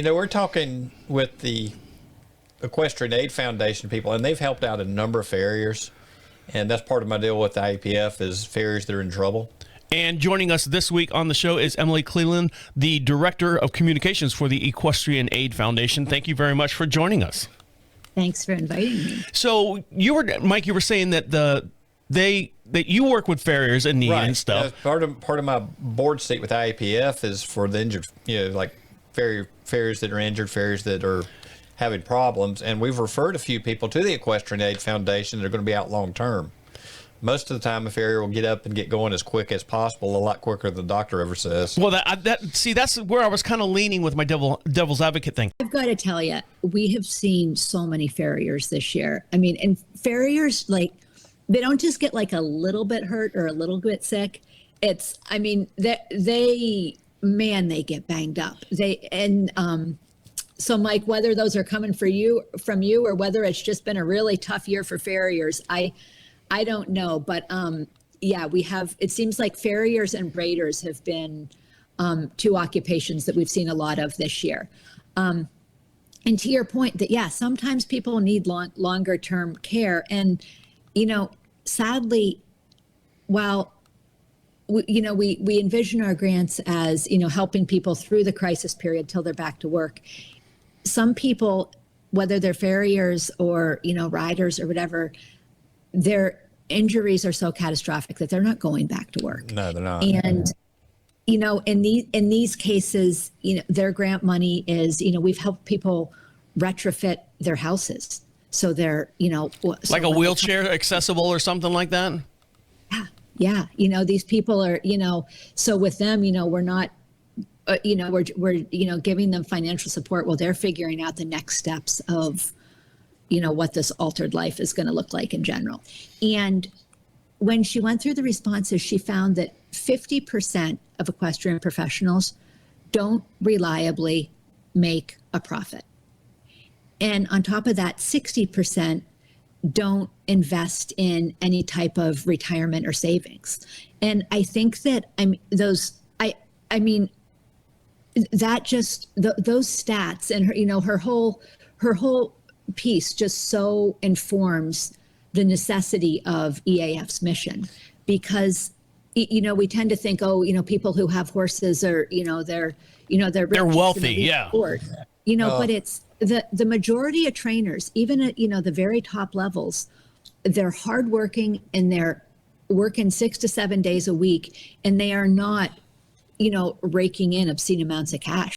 We're talking with the Equestrian Aid Foundation people, and they've helped out a number of farriers. And that's part of my deal with the IAPF is farriers that are in trouble. And joining us this week on the show is Emily Cleland, the Director of Communications for the Equestrian Aid Foundation. Thank you very much for joining us. Thanks for inviting me. So Mike, you were saying that that you work with farriers in need and stuff. Part of my board seat with IAPF is for the injured, like farriers that are injured, farriers that are having problems, and we've referred a few people to the Equestrian Aid Foundation that are going to be out long term. Most of the time, a farrier will get up and get going as quick as possible, a lot quicker than the doctor ever says. Well, that's where I was kind of leaning with my devil's advocate thing. I've got to tell you, we have seen so many farriers this year. I mean, and farriers, like, they don't just get like a little bit hurt or a little bit sick. It's, I mean, they get banged up. So Mike, whether those are coming from you, or whether it's just been a really tough year for farriers, I don't know. But we have, it seems like farriers and braiders have been two occupations that we've seen a lot of this year. And to your point that, sometimes people need longer term care. And, sadly, while we envision our grants as, helping people through the crisis period till they're back to work. Some people, whether they're farriers or, riders or whatever, their injuries are so catastrophic that they're not going back to work. No, they're not. And, in these cases, their grant money is, we've helped people retrofit their houses. So they're, like a wheelchair accessible or something like that. Yeah. These people are, so with them, we're not, we're giving them financial support while they're figuring out the next steps of, what this altered life is going to look like in general. And when she went through the responses, she found that 50% of equestrian professionals don't reliably make a profit. And on top of that, 60% don't invest in any type of retirement or savings. And I think that those stats and her whole piece just so informs the necessity of EAF's mission, because we tend to think, people who have horses are, they're wealthy, but it's the majority of trainers, even at the very top levels, they're hardworking and they're working 6 to 7 days a week, and they are not raking in obscene amounts of cash.